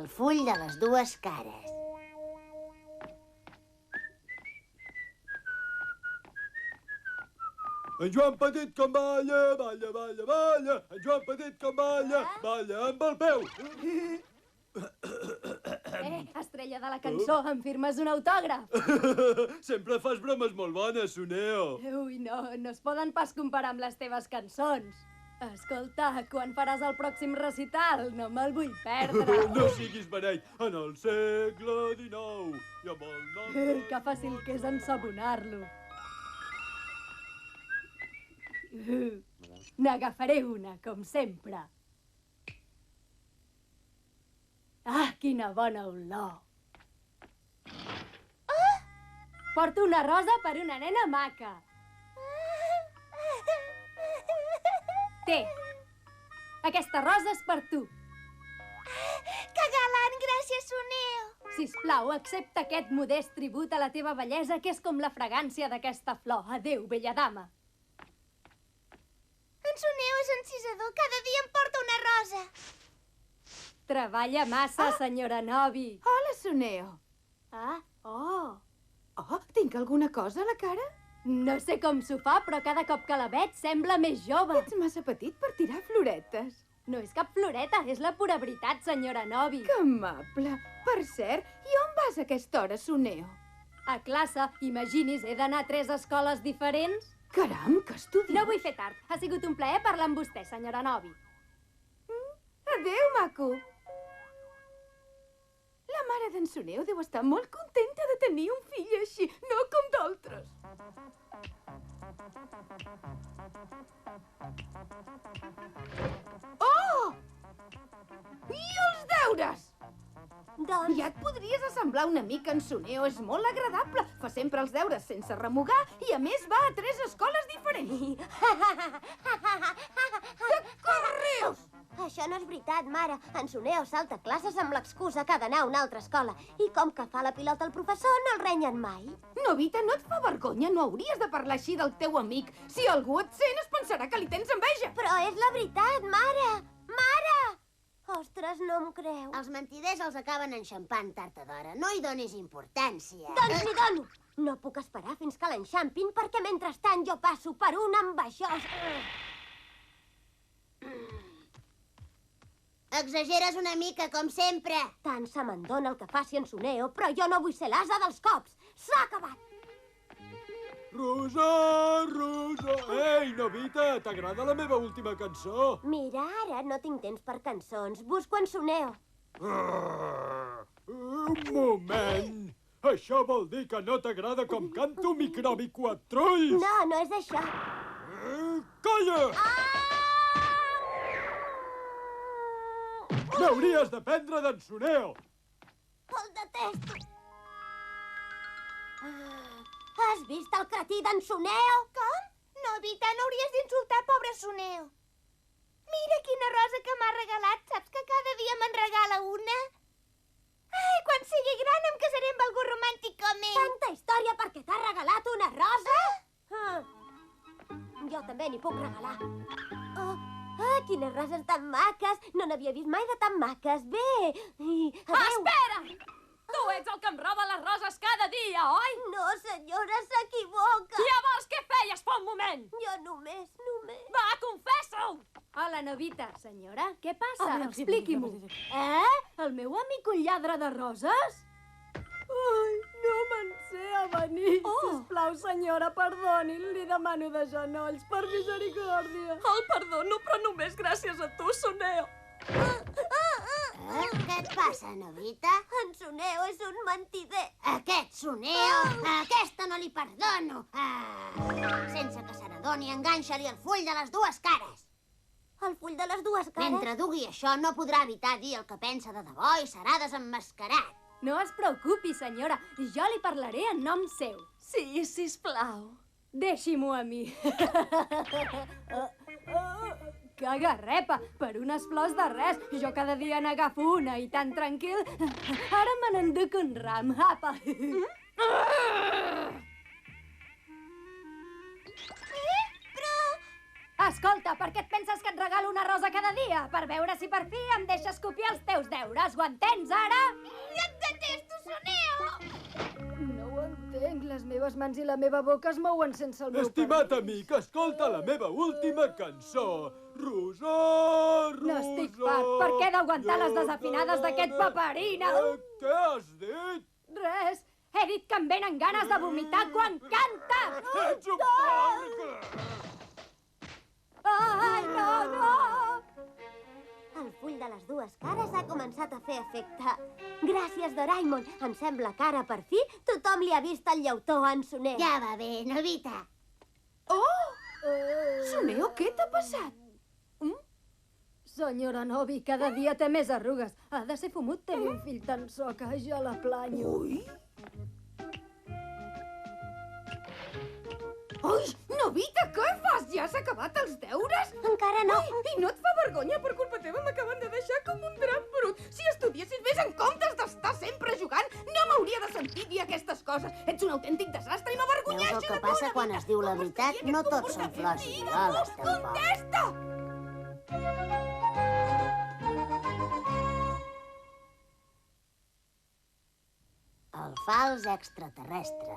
el full de les dues cares. En Joan Petit com balla, balla, balla, balla. En Joan Petit com balla, balla amb el peu. Estrella de la cançó, em firmes un autògraf? Sempre fas bromes molt bones, Suneo. Ui, no es poden pas comparar amb les teves cançons. Escolta, quan faràs el pròxim recital? No me'l vull perdre. No siguis beneit. En el segle XIX i amb el nom... Que fàcil que és ensabonar-lo. N'agafaré una, com sempre. Ah, quina bona olor. Porto una rosa per una nena maca. Té, aquesta rosa és per tu. Que galant, gràcies, Suneo. Sisplau, accepta aquest modest tribut a la teva bellesa, que és com la fragància d'aquesta flor. Adéu, bella dama. En Suneo és encisador. Cada dia em porta una rosa. Treballa massa, senyora Novi. Hola, Suneo. Oh, Tinc alguna cosa a la cara? no sé com s'ho fa, però cada cop que la veig sembla més jove. Ets massa petit per tirar floretes. No és cap floreta, és la pura veritat, senyora Novi. Que amable. Per cert, i on vas a aquesta hora, Suneo? A classe, imagini's, he d'anar a 3 escoles diferents. Caram, que estudies. No vull fer tard. Ha sigut un plaer parlar amb vostè, senyora Novi. Adéu, maco. La mare d'en Suneo deu estar molt contenta de tenir un fill així, no com d'altres. Oh! I els deures? Doncs... Ja et podries assemblar una mica en Suneo, és molt agradable. Fa sempre els deures sense remugar i a més va a 3 escoles diferents. Que rius? Això no és veritat, mare. En Suneo salta classes amb l'excusa que ha d'anar a una altra escola. I com que fa la pilota el professor, no el renyen mai. Novita, no et fa vergonya? No hauries de parlar així del teu amic. Si algú et sent, es pensarà que li tens enveja. Però és la veritat, mare! Mare! Ostres, no em creu. Els mentiders els acaben enxampant tard o d'hora. No hi donis importància. Doncs n'hi dono! No puc esperar fins que l'enxampin perquè mentrestant jo passo per un envejós. Exageres una mica, com sempre. Tant se me'n dona el que faci en Suneo, però jo no vull ser l'asa dels cops. S'ha acabat! Rosa, Rosa... Ei, Novita, t'agrada la meva última cançó? Mira, ara no tinc temps per cançons. Busco en Suneo. Un moment! Això vol dir que no t'agrada com canto Microbi Quattrulls? No, no és això. Calla! N'hauries d'aprendre d'en Suneo. El detesto. Has vist el cretí d'en Suneo? Com? Novita, no hauries d'insultar pobre Suneo. Mira quina rosa que m'ha regalat. Saps que cada dia me'n regala una? Ai, quan sigui gran em casaré amb algú romàntic com ell. Tanta història perquè t'ha regalat una rosa? Jo també n'hi puc regalar. Quines roses tan maques. No n'havia vist mai de tan maques. Bé. Adéu. Espera! Tu ets el que em roba les roses cada dia, oi? No, senyora, s'equivoca. Llavors què feies fa un moment? Jo només. Va, confessa-ho! Hola, Novita. Senyora, què passa? Expliqui-m'ho. El meu amic un lladre de roses? Ai, no me'n sé avenir. Sisplau, senyora, perdoni. Li demano de genolls, per misericòrdia. El perdono, però només gràcies a tu, Suneo. Què et passa, Novita? En Suneo és un mentider. Aquest Suneo, a aquesta no li perdono. Sense que se n'adoni, enganxa-li el full de les dues cares. El full de les dues cares? Mentre dugui això, no podrà evitar dir el que pensa de debò i serà desemmascarat. No es preocupi, senyora. Jo li parlaré en nom seu. Sí, sisplau. Deixi-m'ho a mi. Que garrepa! Per unes flors de res. Jo cada dia n'agafo una i tan tranquil. Ara me n'enduc un ram. Apa! Escolta, per què et penses que et regalo una rosa cada dia? Per veure si per fi em deixes copiar els teus deures. Ho entens, ara? Et detesto, Soneo! No ho entenc. Les meves mans i la meva boca es mouen sense el meu Estimat amic, escolta la meva última cançó. Rosó, rosó... N'estic fart. Per què he d'aguantar les desafinades d'aquest paperina? Què has dit? Res. He dit que em venen ganes de vomitar quan cantes! Ets un porc! Ai, no, no! El full de les dues cares ha començat a fer efecte. Gràcies, Doraemon. Em sembla que ara, per fi, tothom li ha vist el llautó a en Soneo. Ja va bé, Nobita. Soneo, què t'ha passat? Senyora Novi, cada dia té més arrugues. Ha de ser fumut tenir un fill tan soca. Ja la planyo. Ui! Ui, Nobita, què fas? Ja has acabat els deures? Encara no. I no et fa vergonya? Per culpa teva m'acaben de deixar com un drap brut. Si estudiessis més en comptes d'estar sempre jugant, no m'hauria de sentir dir aquestes coses. Ets un autèntic desastre i m'avergonyeixo Veus el que de tu, passa quan Nobita. es diu la Com veritat? pots dir No aquest tots són comportament? flors i Digue'm, violes, tampoc. contesta! El fals extraterrestre.